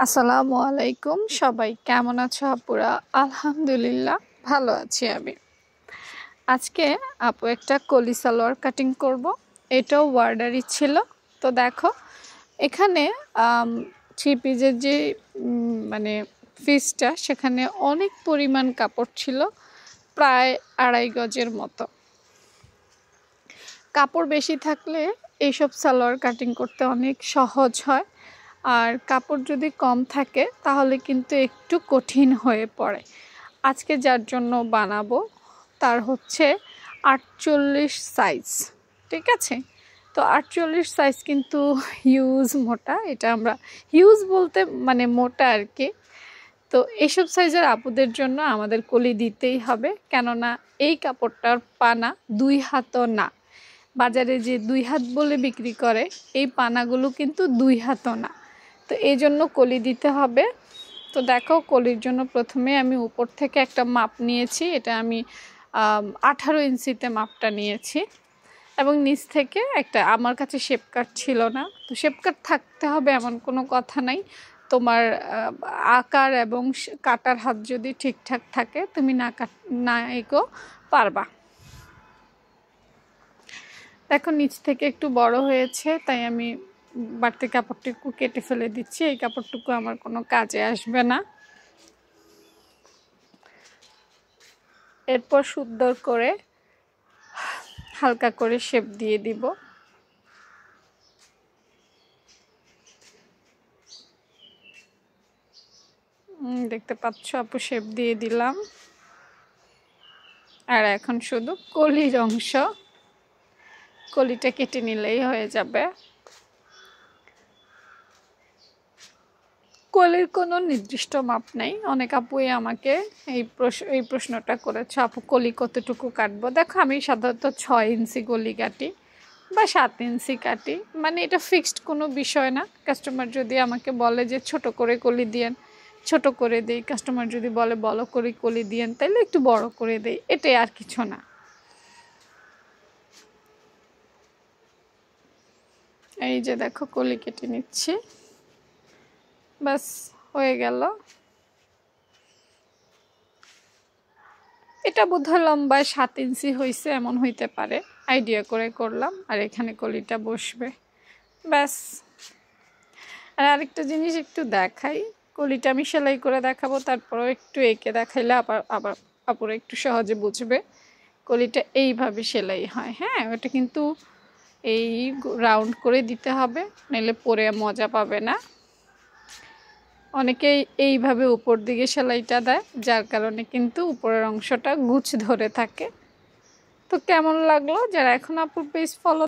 আসসালামু আলাইকুম, সবাই কেমন আছো আপুরা? আলহামদুলিল্লাহ ভালো আছি আমি। আজকে আপু একটা কলি সালোয়ার কাটিং করব। এটাও ওয়ার্ডারি ছিল। তো দেখো এখানে থ্রি পিসের যে মানে পিসটা, সেখানে অনেক পরিমাণ কাপড় ছিল, প্রায় 2.5 গজের মতো। কাপড় বেশি থাকলে এইসব সালোয়ার কাটিং করতে অনেক সহজ হয়, আর কাপড় যদি কম থাকে তাহলে কিন্তু একটু কঠিন হয়ে পড়ে। আজকে যার জন্য বানাবো তার হচ্ছে 48 সাইজ, ঠিক আছে? তো 48 সাইজ কিন্তু হিউজ মোটা, এটা আমরা হিউজ বলতে মানে মোটা আর কি। তো এইসব সাইজের আপুদের জন্য আমাদের কলি দিতেই হবে, কেননা এই কাপড়টার পানা 2 হাতও না। বাজারে যে 2 হাত বলে বিক্রি করে এই পানাগুলো কিন্তু 2 হাতও না। তো এই জন্য কলি দিতে হবে। তো দেখো, কলির জন্য প্রথমে আমি উপর থেকে একটা মাপ নিয়েছি। এটা আমি 18 ইঞ্চিতে মাপটা নিয়েছি, এবং নিচ থেকে একটা, আমার কাছে শেপ কাট ছিল না, তো শেপ কাট থাকতে হবে এমন কোনো কথা নাই। তোমার আকার এবং কাটার হাত যদি ঠিকঠাক থাকে তুমি না এগো পারবা। দেখো নিচ থেকে একটু বড় হয়েছে, তাই আমি বাড়তি কাপড়টুকু কেটে ফেলে দিচ্ছি। এই কাপড়টুকু আমার কোনো কাজে আসবে না। এরপর সুন্দর করে হালকা করে শেপ দিয়ে দিব। দেখতে পাচ্ছ আপু, শেপ দিয়ে দিলাম। আর এখন শুধু কলির অংশ, কলিটা কেটে নিলেই হয়ে যাবে। কলির কোনো নির্দিষ্ট মাপ নেই। অনেক আপুই আমাকে এই প্রশ্নটা করেছে, আপু কলি কতটুকু কাটবো? দেখো আমি সাধারণত 6 ইঞ্চি কলি কাটি বা 7 ইঞ্চি কাটি, মানে এটা ফিক্সড কোনো বিষয় না। কাস্টমার যদি আমাকে বলে যে ছোট করে কলি দিয়েন, ছোট করে দেই। কাস্টমার যদি বলে বড় করে কলি দিয়েন, তাহলে একটু বড় করে দেই, এটাই আর কিছু না। এই যে দেখো কলি কেটে নিচ্ছি, বাস হয়ে গেল। এটা বোধহয় লম্বায় 7 ইঞ্চি হয়েছে, এমন হইতে পারে, আইডিয়া করে করলাম। আর এখানে কলিটা বসবে, ব্যাস। আর আরেকটা জিনিস একটু দেখাই, কলিটা আমি সেলাই করে দেখাবো, তারপরেও একটু এঁকে দেখাইলে আবার আপুরা একটু সহজে বুঝবে। কলিটা এইভাবে সেলাই হয়, হ্যাঁ, ওটা কিন্তু এই রাউন্ড করে দিতে হবে, নাহলে পরে মজা পাবে না। অনেকেই এইভাবে উপর দিকে সেলাইটা দেয়, যার কারণে কিন্তু উপরের অংশটা গুছ ধরে থাকে। তো কেমন লাগলো? যারা এখন আপুর পেজ ফলো